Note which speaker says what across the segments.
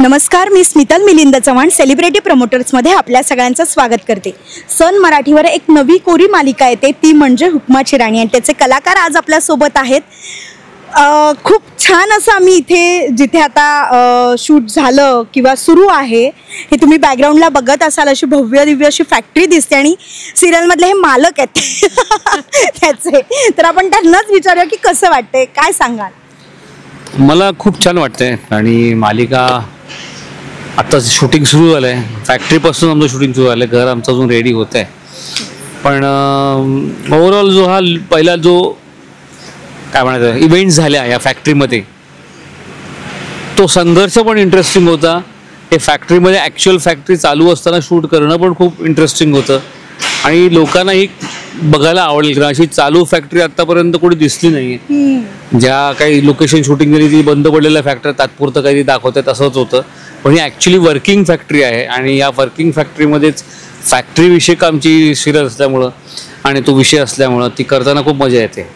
Speaker 1: नमस्कार, मी स्मितल मिलिंद चव्हाण सेलिब्रिटी प्रमोटर्समध्ये आपल्या सगळ्यांचं स्वागत करते। सन मराठीवर एक नवी कोरी मालिका येते, ती म्हणजे हुकमाची राणी, आणि त्याचे कलाकार आज आपल्या सोबत आहेत। खूप छान असं आम्ही इथे जिथे आता शूट झालं किंवा सुरू आहे हे तुम्ही बॅकग्राऊंडला बघत असाल, अशी भव्य दिव्य अशी फॅक्टरी दिसते आणि सिरियलमधले हे मालक आहेत त्याचे, तर आपण त्यांनाच विचारूया की कसं वाटतंय, काय सांगाल?
Speaker 2: मला खूप छान वाटतंय आणि मालिका आता शूटिंग सुरू झालं आहे, फॅक्टरीपासून आमचं शूटिंग सुरू झालं आहे, घर आमचं अजून रेडी होतं आहे, पण ओव्हरऑल जो हा पहिला जो काय म्हणायचं इव्हेंट्स झाल्या या फॅक्टरीमध्ये तो संघर्ष पण इंटरेस्टिंग होता। हे फॅक्टरीमध्ये ॲक्च्युअल फॅक्टरी चालू असताना शूट करणं पण खूप इंटरेस्टिंग होतं आणि लोकांनाही बघायला आवडेल, कारण अशी चालू फॅक्टरी आत्तापर्यंत कोणी दिसली नाही आहे। ज्या काही लोकेशन शूटिंग झाली ती बंद पडलेल्या फॅक्टरी तात्पुरतं काही दाखवतात असंच होतं, पण ही ॲक्च्युली वर्किंग फॅक्टरी आहे आणि या वर्किंग फॅक्टरीमध्येच फॅक्टरीविषयक आमची सिरियल असल्यामुळं आणि तो विषय असल्यामुळं ती करताना खूप मजा येते।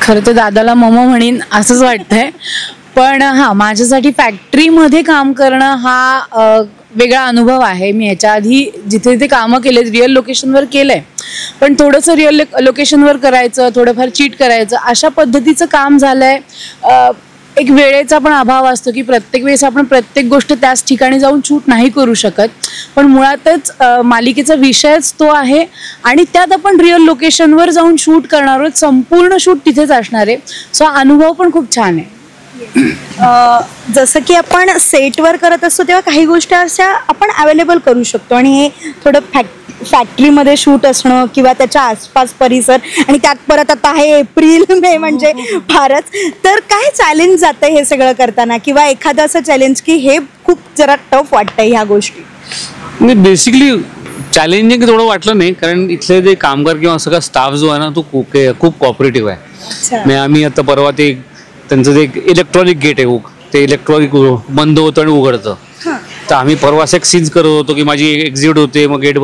Speaker 3: खरं तर दादाला मम म्हणीन असंच वाटतंय, पण हां माझ्यासाठी फॅक्टरीमध्ये काम करणं हा वेगळा अनुभव आहे। मी ह्याच्या आधी जिथे जिथे कामं केलेत रिअल लोकेशनवर केलं आहे, पण थोडंसं रिअल लोकेशनवर करायचं, थोडंफार चीट करायचं अशा पद्धतीचं काम झालं आहे। एक वेळेचा पण अभाव असतो की प्रत्येक वेळेस आपण प्रत्येक गोष्ट त्याच ठिकाणी जाऊन शूट नाही करू शकत, पण मुळातच मालिकेचा विषयच तो आहे आणि त्यात आपण रिअल लोकेशनवर जाऊन शूट करणार आहोत, संपूर्ण शूट तिथेच असणार आहे। सो अनुभव पण खूप छान आहे।
Speaker 1: जसं की आपण सेटवर करत असतो तेव्हा काही गोष्टी अशा आपण अवेलेबल करू शकतो आणि हे थोडं फॅक्टरीमध्ये शूट असणं किंवा त्याच्या आसपास परिसर आणि त्यात परत आता आहे एप्रिल मे म्हणजे फारच, तर काय चॅलेंज जातं हे सगळं करताना किंवा एखादं असं चॅलेंज की हे खूप जरा टफ वाटतंय ह्या गोष्टी?
Speaker 2: म्हणजे बेसिकली चॅलेंजिंग थोडं वाटलं नाही, कारण इथले जे कामगार किंवा सगळा स्टाफ जो आहे ना तो खूप कॉपरेटिव्ह आहे। म्हणजे आम्ही आता परवा ते त्यांचं जे इलेक्ट्रॉनिक गेट आहे ते इलेक्ट्रॉनिक बंद होतं आणि उघडतं, तर आम्ही परवा असं एक सीन्स करत होतो की माझी एक्झिट होते मग गेट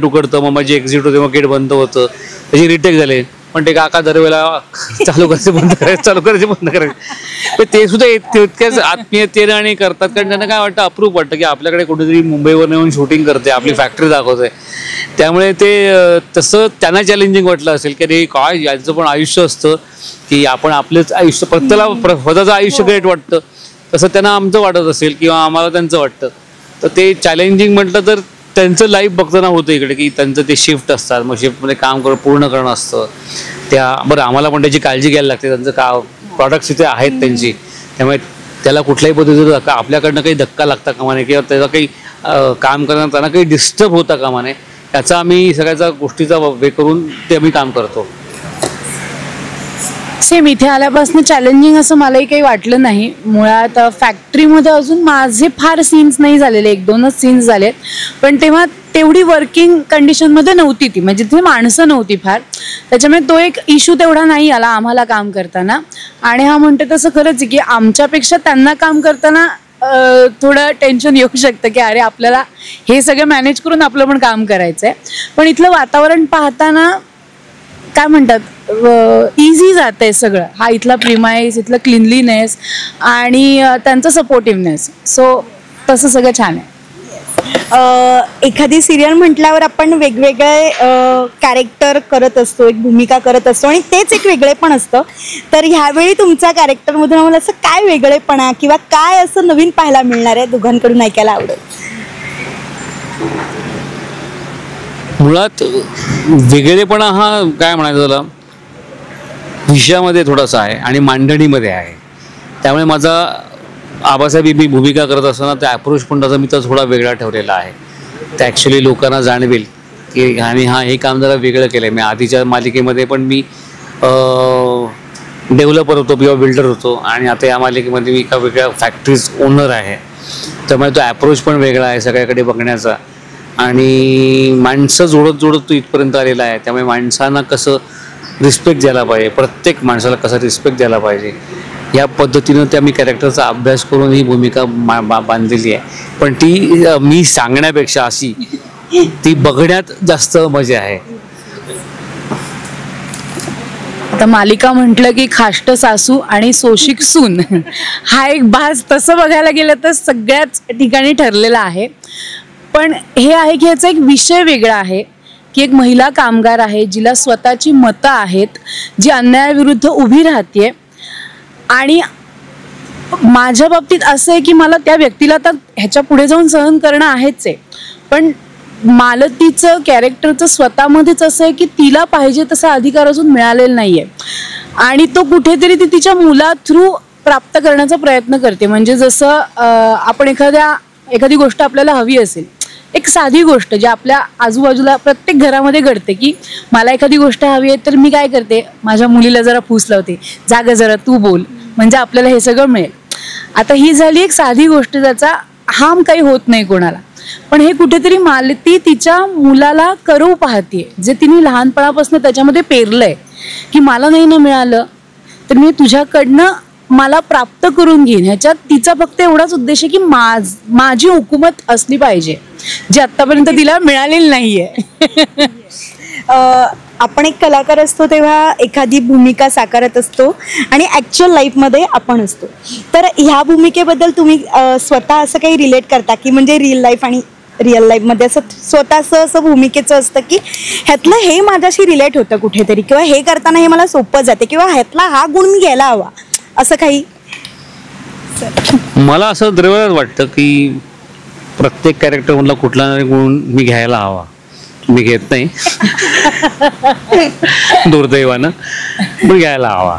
Speaker 2: उघडतं, मग माझी एक्झिट होते मग गेट बंद होतं, त्याची रिटेक झाले, पण ते काका दरवेळेला चालू करायचे बंद करायचे चालू करायचे बंद करायचे, पण ते सुद्धा तितक्याच आत्मीयतेने आणि करतात, कारण त्यांना काय वाटतं अप्रूप वाटतं की आपल्याकडे कुठेतरी मुंबईवर येऊन शूटिंग करते, आपली फॅक्टरी दाखवते, त्यामुळे ते तसं त्यांना चॅलेंजिंग वाटलं असेल की अरे काय याचं पण आयुष्य असतं की आपण आपलेच आयुष्य प्रत्येकाला स्वतःचं आयुष्य ग्रेट वाटतं, तसं त्यांना आमचं वाटत असेल किंवा आम्हाला त्यांचं वाटतं, तर ते चॅलेंजिंग म्हटलं तर त्यांचं लाईफ बघताना होतं इकडे की त्यांचं ते शिफ्ट असतात, मग शिफ्टमध्ये काम पूर्ण करणं असतं, त्या बरं आम्हाला पण त्याची काळजी घ्यायला लागते, त्यांचं प्रॉडक्ट्स इथे आहेत त्यांची, त्यामुळे त्याला कुठल्याही पद्धतीचा आपल्याकडनं काही धक्का लागता कामा नये किंवा त्याचा काही काम करताना त्यांना काही डिस्टर्ब होता कामा नये, याचा आम्ही सगळ्याचा गोष्टीचा वे करून ते आम्ही काम करतो।
Speaker 3: सेम इथे आल्यापासून चॅलेंजिंग असं मलाही काही वाटलं नाही। मुळात फॅक्टरीमध्ये अजून माझे फार सीन्स नाही झालेले, 1-2च सीन्स झालेत, पण तेव्हा तेवढी वर्किंग कंडिशनमध्ये नव्हती ती, म्हणजे तिथे माणसं नव्हती फार, त्याच्यामुळे तो एक इश्यू तेवढा नाही आला आम्हाला काम करताना। आणि हा म्हणते तसं खरंच आहे की आमच्यापेक्षा त्यांना काम करताना थोडं टेन्शन येऊ शकतं की अरे आपल्याला हे सगळं मॅनेज करून आपलं पण काम करायचं आहे, पण इथलं वातावरण पाहताना काय म्हणतात इझी जातंय सगळं, हा इथला प्रिमाइस, इथलं क्लिनलीनेस आणि त्यांचं सपोर्टिव्हनेस, सो तसं सगळं छान आहे।
Speaker 1: एखादी सिरियल म्हटल्यावर आपण वेगवेगळे कॅरेक्टर करत असतो, एक भूमिका करत असतो आणि तेच एक वेगळेपण असतं, तर ह्यावेळी तुमच्या कॅरेक्टरमधून आम्हाला असं काय वेगळेपणा किंवा काय असं नवीन पाहायला मिळणार आहे दोघांकडून ऐकायला आवडेल?
Speaker 2: मुळात वेगळेपणा हा काय म्हणायचं त्याला विषयामध्ये थोडासा आहे आणि मांडणीमध्ये आहे, त्यामुळे माझा आबासाहेब मी भूमिका करत असताना त्या अप्रोच पण त्याचा मी तर थोडा वेगळा ठेवलेला आहे, ते ॲक्च्युली लोकांना जाणवेल की आणि हे काम जरा वेगळं केलं आहे। मी आधीच्या मालिकेमध्ये पण मी डेव्हलपर होतो किंवा बिल्डर होतो आणि आता या मालिकेमध्ये मी एका वेगळ्या फॅक्टरीज ओनर आहे, त्यामुळे तो अप्रोच पण वेगळा आहे सगळ्याकडे बघण्याचा आणि माणसं जोडत तो इथपर्यंत आलेला आहे, त्यामुळे माणसांना कसं रिस्पेक्ट द्यायला पाहिजे, प्रत्येक माणसाला कसा रिस्पेक्ट द्यायला पाहिजे या पद्धतीनं त्या मी कॅरेक्टरचा अभ्यास करून ही भूमिका बांधलेली आहे, पण ती मी सांगण्यापेक्षा अशी ती बघण्यात जास्त मजा आहे।
Speaker 3: आता मालिका म्हटलं की खाष्ट सासू आणि सोशिक सून हा एक भास तसं बघायला गेलं तर सगळ्याच ठिकाणी ठरलेला आहे. पण हे आहे की ह्याचा एक विषय वेगळा आहे की एक महिला कामगार आहे जिला स्वतःची मतं आहेत, जी अन्यायाविरुद्ध उभी राहते. आणि माझ्या बाबतीत असं आहे की मला त्या व्यक्तीला तर ह्याच्या पुढे जाऊन सहन करणं आहेच आहे, पण मालतीचं कॅरेक्टरचं स्वतःमध्येच असं आहे की तिला पाहिजे तसा अधिकार अजून मिळालेला नाहीये आणि तो कुठेतरी ती तिच्या मुला थ्रू प्राप्त करण्याचा प्रयत्न करते. म्हणजे जसं आपण एखादी गोष्ट आपल्याला हवी असेल, एक साधी गोष्ट जी आपल्या आजूबाजूला प्रत्येक घरामध्ये घडते की मला एखादी गोष्ट हवी आहे, तर मी काय करते, माझ्या मुलीला जरा फूस लावते, जाग जरा तू बोल, म्हणजे आपल्याला हे सगळं मिळेल. आता ही झाली एक साधी गोष्ट ज्याचा हार्म काही होत नाही कोणाला, पण हे कुठेतरी मालती तिच्या मुलाला करू पाहते, जे तिने लहानपणापासून त्याच्यामध्ये पेरलंय की मला नाही ना मिळालं तर मी तुझ्याकडनं मला प्राप्त करून घेईन. ह्याच्यात तिचा फक्त एवढाच उद्देश आहे की माझी हुकूमत असली पाहिजे, जी आतापर्यंत तिला मिळालेली नाहीये.
Speaker 1: आपण एक कलाकार असतो तेव्हा एखादी भूमिका साकारत असतो आणि ॲक्च्युअल लाईफमध्ये आपण असतो. तर ह्या भूमिकेबद्दल तुम्ही स्वतः असं काही रिलेट करता की म्हणजे रिअल लाईफ आणि रिअल लाईफमध्ये असं स्वतःचं असं भूमिकेचं असतं की ह्यातलं हे माझ्याशी रिलेट होतं कुठेतरी, किंवा हे करताना हे मला सोपं जाते, किंवा ह्यातला हा गुण मी घ्यायला हवा, असं काही?
Speaker 2: मला असं दरवेळेस वाटतं की प्रत्येक कॅरेक्टरमधला कुठला गुण मी घ्यायला हवा. मी घेत नाही दुर्दैवानं, पण घ्यायला हवा.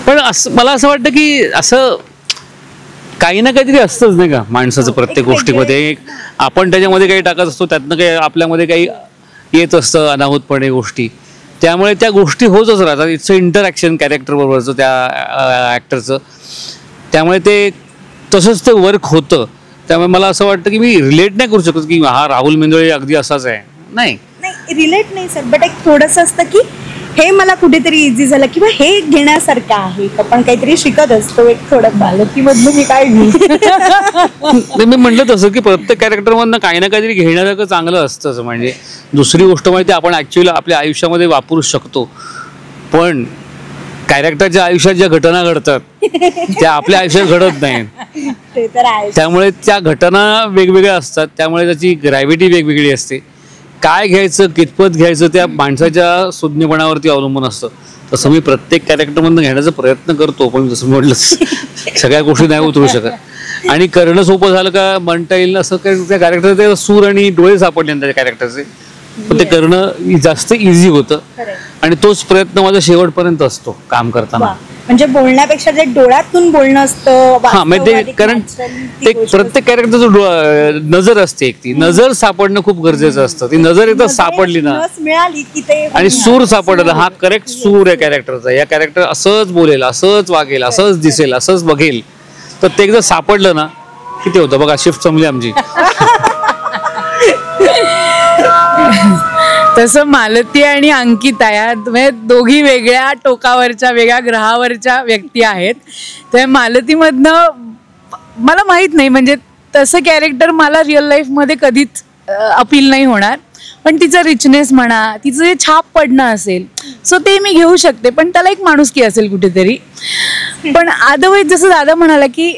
Speaker 2: पण असं मला असं वाटतं की असं काही ना काहीतरी असतंच नाही का माणसाचं प्रत्येक गोष्टीमध्ये. आपण त्याच्यामध्ये काही टाकत असतो, त्यातनं काही आपल्यामध्ये काही येत असतं अनाहूतपणे गोष्टी, त्यामुळे त्या गोष्टी होतच राहतात. इट्स इंटरॅक्शन कॅरेक्टर बरोबरचं त्या ॲक्टरचं, त्यामुळे ते तसंच ते वर्क होतं. त्यामुळे मला असं वाटतं की मी रिलेट नाही करू शकत की हा राहुल मेंदळे अगदी असाच आहे. नाही
Speaker 1: रिलेट नाही सर, बट एक थोडंसं असतं की हे मला कुठेतरी इझी झालं किंवा हे घेण्यासारखं आहे, आपण काहीतरी शिकत असतो. एक थोडं मालतीमधनं मी काय घेऊ,
Speaker 2: मी म्हटलं तसं की प्रत्येक कॅरेक्टरमधनं काही ना काहीतरी घेण्यासारखं चांगलं असतं. म्हणजे दुसरी गोष्ट म्हणजे आपण ॲक्च्युअली आपल्या आयुष्यामध्ये वापरू शकतो, पण कॅरेक्टरच्या आयुष्यात ज्या घटना घडतात त्या आपल्या आयुष्यात घडत नाहीत. त्यामुळे त्या घटना वेगवेगळ्या असतात, त्यामुळे त्याची ग्रॅव्हिटी वेगवेगळी असते. काय घ्यायचं, कितपत घ्यायचं, त्या माणसाच्या सुज्ञपणावरती अवलंबून असतं. तसं मी प्रत्येक कॅरेक्टरमधून घेण्याचा प्रयत्न करतो, पण जसं म्हटलं सगळ्या गोष्टी नाही उतरू शकत. आणि करणं सोपं झालं का म्हणता येईल असं काय, त्या कॅरेक्टरचे सूर आणि डोळे सापडले त्या कॅरेक्टरचे, पण ते करणं जास्त इझी होतं. आणि तोच प्रयत्न माझा शेवटपर्यंत असतो काम करताना.
Speaker 1: म्हणजे बोलण्यापेक्षा जे डोळ्यातून बोलणं असतं,
Speaker 2: हा म्हणजे कारण ते प्रत्येक कॅरेक्टरचं नजर असते, एक ती नजर सापडणं खूप गरजेचं असतं. ती नजर एकदा सापडली ना
Speaker 1: मिळाली की ते, आणि
Speaker 2: सूर सापडला, हा करेक्ट सूर आहे कॅरेक्टरचा, या कॅरेक्टर असंच बोलेल, असंच वागेल, असंच दिसेल, असंच बघेल, तर ते एकदा सापडलं ना किती होतं बघा. शिफ्ट जमली आमची.
Speaker 3: तसं मालती आणि अंकिता या म्हणजे दोघी वेगळ्या टोकावरच्या, वेगळ्या ग्रहावरच्या व्यक्ती आहेत. तर मालतीमधनं मला माहीत नाही, म्हणजे तसं कॅरेक्टर मला रिअल लाईफमध्ये कधीच अपील नाही होणार, पण तिचं रिचनेस म्हणा, तिचं जे छाप पडणं असेल, सो ते मी घेऊ शकते, पण त्याला एक माणुसकी असेल कुठेतरी. पण अदरवाईज जसं दादा म्हणाला की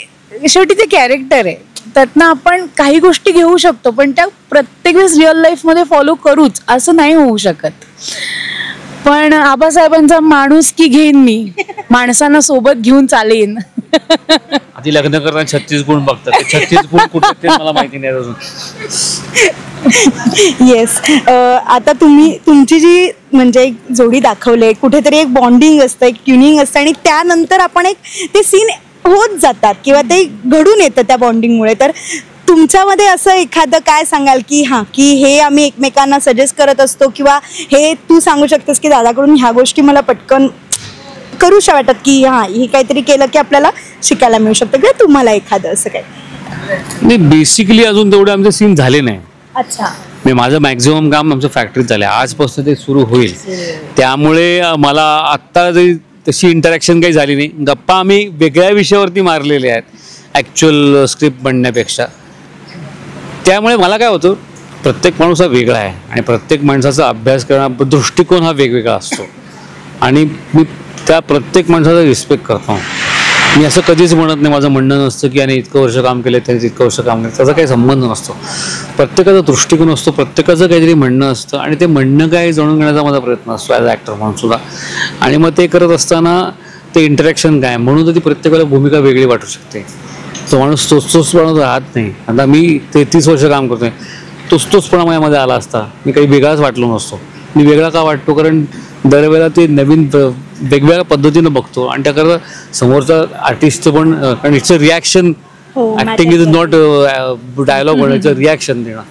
Speaker 3: शेवटी ते कॅरेक्टर आहे, त्यातनं आपण काही गोष्टी घेऊ शकतो, पण त्या प्रत्येक वेळेस रिअल लाईफमध्ये फॉलो करूच असं नाही होऊ शकत. पण आबासाहेबांचा माणुसकी घेईन मी, माणसांना सोबत घेऊन चालेन.
Speaker 2: आधी लग्न करताना 36 गुण बघतात, 36 गुण कुठे ते मला माहिती नाही अजून.
Speaker 1: येस, आता तुम्ही तुमची जी म्हणजे एक जोडी दाखवले, कुठेतरी एक बॉन्डिंग असतं, एक ट्युनिंग असतं, आणि त्यानंतर आपण एक ते सीन होत जातात किंवा ते घडून येतं त्या बॉन्डिंगमुळे. तर तुमच्यामध्ये असं एखादं काय सांगाल की हां, की हे आम्ही एकमेकांना सजेस्ट करत असतो, किंवा हे तू सांगू शकतेस की दादाकडून ह्या गोष्टी मला पटकन करूशा वाटत की हां, हे काहीतरी केलं की आपल्याला शिकायला मिळू शकतं, किंवा तुम्हाला एखादं असं काय?
Speaker 2: नाही, बेसिकली अजून तेवढे आमचे सीन झाले नाही.
Speaker 1: अच्छा.
Speaker 2: मी माझं मॅक्झिमम काम आमचं फॅक्टरीत झालं, आजपासून ते सुरू होईल. त्यामुळे मला आत्ता तशी इंटरॅक्शन काही झाली नाही. गप्पा आम्ही वेगळ्या विषयावरती मारलेले आहेत ॲक्च्युअल स्क्रिप्ट बनण्यापेक्षा. त्यामुळे मला काय होतं, प्रत्येक माणूस हा वेगळा आहे आणि प्रत्येक माणसाचा अभ्यास करणं, दृष्टिकोन हा वेगवेगळा असतो. आणि मी त्या प्रत्येक माणसाचा रिस्पेक्ट करतो. मी असं कधीच म्हणत नाही, माझं म्हणणं नसतं की याने इतकं वर्ष काम केलं त्याने इतकं वर्ष काम केलं, त्याचा काही संबंध नसतो. प्रत्येकाचा दृष्टिकोन असतो, प्रत्येकाचं काहीतरी म्हणणं असतं आणि ते म्हणणं काय जाणून घेण्याचा माझा प्रयत्न असतो ॲज ॲक्टर म्हणून सुद्धा. आणि मग ते करत असताना ते इंटरॅक्शन काय म्हणून तर ती प्रत्येकाला भूमिका वेगळी वाटू शकते. तो माणूस तोच राहत नाही. आता मी 33 वर्ष काम करतोय, तोचपणा माझ्यामध्ये आला असता मी काही वेगळाच वाटलो नसतो. मी वेगळा का वाटतो, कारण दरवेळेला ते नवीन वेगवेगळ्या पद्धतीनं बघतो आणि त्याकरता समोरचा आर्टिस्टचं पण, कारण it's a reaction. Acting is not dialogue बोलायचं, रिॲक्शन देणं.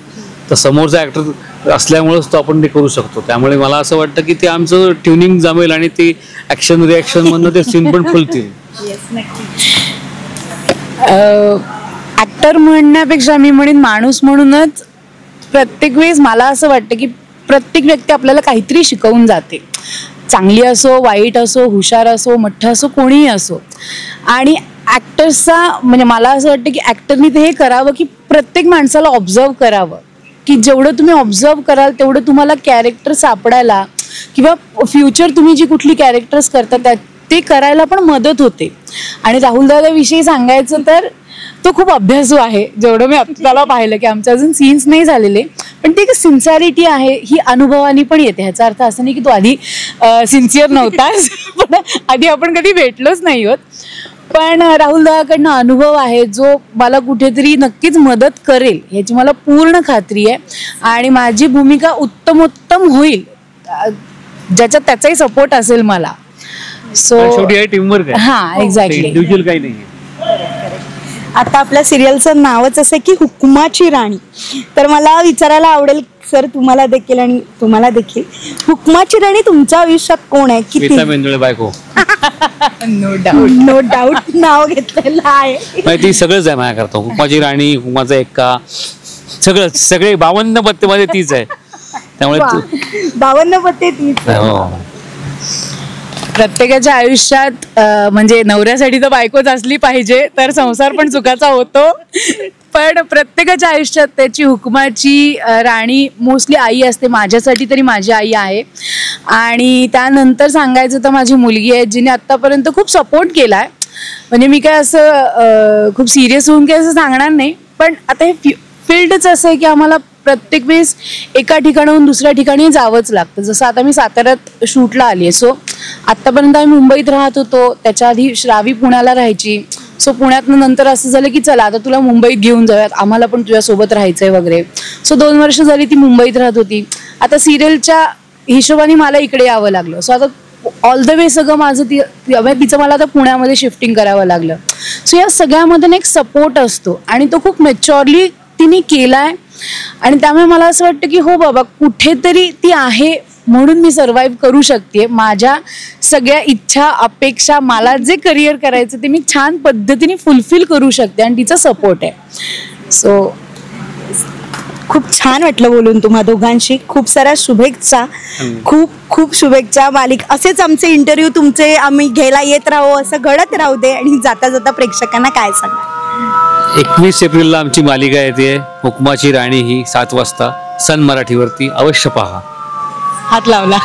Speaker 2: तर समोरचा ॲक्टर असल्यामुळेच तो आपण ते करू शकतो. त्यामुळे मला असं वाटतं की ते आमचं ट्युनिंग जमेल आणि ते ॲक्शन रिॲक्शनमधनं ते सीन पण खुलतील.
Speaker 3: ॲक्टर म्हणण्यापेक्षा मी म्हणेन माणूस म्हणूनच प्रत्येक वेळेस मला असं वाटतं की प्रत्येक व्यक्ती आपल्याला काहीतरी शिकवून जाते. चांगली असो, वाईट असो, हुशार असो, मठ्ठ असो, कोणीही असो. आणि ॲक्टर्सचा म्हणजे मला असं वाटतं की ॲक्टरनी ते हे करावं की प्रत्येक माणसाला ऑब्झर्व करावं, की जेवढं तुम्ही ऑब्झर्व कराल तेवढं तुम्हाला कॅरेक्टर सापडायला किंवा फ्युचर तुम्ही जी कुठली कॅरेक्टर्स करता ते करायला पण मदत होते. आणि राहुल दादाविषयी सांगायचं तर तो खूप अभ्यासू आहे. जेवढं मी त्याला पाहिलं की आमचे अजून सीन्स नाही झालेले, पण ती एक सिन्सिअरिटी आहे ही अनुभवानी पण येते. ह्याचा अर्थ असं नाही की तो आधी सिन्सिअर नव्हताच, पण आधी आपण कधी भेटलोच नाही आहोत. पण राहुल दादाकडनं अनुभव आहे जो मला कुठेतरी नक्कीच मदत करेल ह्याची मला पूर्ण खात्री आहे. आणि माझी भूमिका उत्तमोत्तम होईल ज्याच्यात त्याचाही सपोर्ट असेल मला. सो
Speaker 2: टीमवर्क आहे.
Speaker 3: हां, एक्झॅक्टली,
Speaker 2: इंडिव्हिज्युअल काही नाही.
Speaker 1: आता आपल्या सिरियलचं नावच असं की हुकमाची राणी. तर मला विचारायला आवडेल सर, तुम्हाला देखील आणि तुम्हाला देखील, हुकमाची राणी तुमच्या आयुष्यात कोण आहे? किती?
Speaker 2: मेंदुळे बायको.
Speaker 3: नो
Speaker 1: डाऊट नाव घेतलेलं आहे.
Speaker 2: ती सगळंच आहे माझ्या करतो. हुकमाची राणी, हुकमाचा एक्का, सगळे 52 पत्तेमध्ये तीच आहे. त्यामुळे
Speaker 1: 52 पत्ते तीच.
Speaker 3: प्रत्येकाच्या आयुष्यात म्हणजे नवऱ्यासाठी तर बायकोच असली पाहिजे तर संसार पण सुखाचा होतो. पण प्रत्येकाच्या आयुष्यात त्याची हुकमाची राणी मोस्टली आई असते. माझ्यासाठी तरी माझी आई आहे. आणि त्यानंतर सांगायचं तर माझी मुलगी आहे, जिने आत्तापर्यंत खूप सपोर्ट केला आहे. म्हणजे मी काय असं खूप सिरियस होऊन काय असं सांगणार नाही, पण आता हे फील्डच असं आहे की आम्हाला प्रत्येक वेळेस एका ठिकाणाहून दुसऱ्या ठिकाणी जावंच लागतं. जसं आता मी साताऱ्यात शूटला आली आहे. सो आत्तापर्यंत आम्ही मुंबईत राहत होतो, त्याच्या आधी श्रावी पुण्याला राहायची. सो पुण्यातनं नंतर असं झालं की चला आता तुला मुंबईत घेऊन जाऊयात, आम्हाला पण तुझ्यासोबत राहायचं आहे वगैरे. सो 2 वर्ष झाली ती मुंबईत राहत होती. आता सिरियलच्या हिशोबाने मला इकडे यावं लागलं. सो आता ऑल द वे सगळं माझं तिचं मला आता पुण्यामध्ये शिफ्टिंग करावं लागलं. सो या सगळ्यामध्ये एक सपोर्ट असतो आणि तो खूप मॅच्युअरली तिने केलाय. आणि त्यामुळे मला असं वाटतं की हो बाबा, कुठेतरी ती आहे म्हणून मी सर्व्हाइव्ह करू शकते. माझ्या सगळ्या इच्छा, अपेक्षा, मला जे करिअर करायचं ते मी छान पद्धतीने फुलफिल करू शकते आणि तिचा सपोर्ट आहे. सो
Speaker 1: खूप छान वाटलं बोलून तुम्हा दोघांशी. खूप साऱ्या शुभेच्छा, खूप खूप शुभेच्छा. मालिक असेच आमचे इंटरव्ह्यू तुमचे आम्ही घ्यायला येत राहू, असं घडत राहू दे. आणि जाता जाता प्रेक्षकांना काय सांगा?
Speaker 2: 21 एप्रिलला आमची मालिका येते हुकमाची राणी, ही 7 वाजता सन मराठीवरती. अवश्य पहा.
Speaker 3: हात लावला.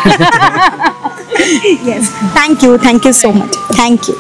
Speaker 1: Yes, thank you so much. Thank you.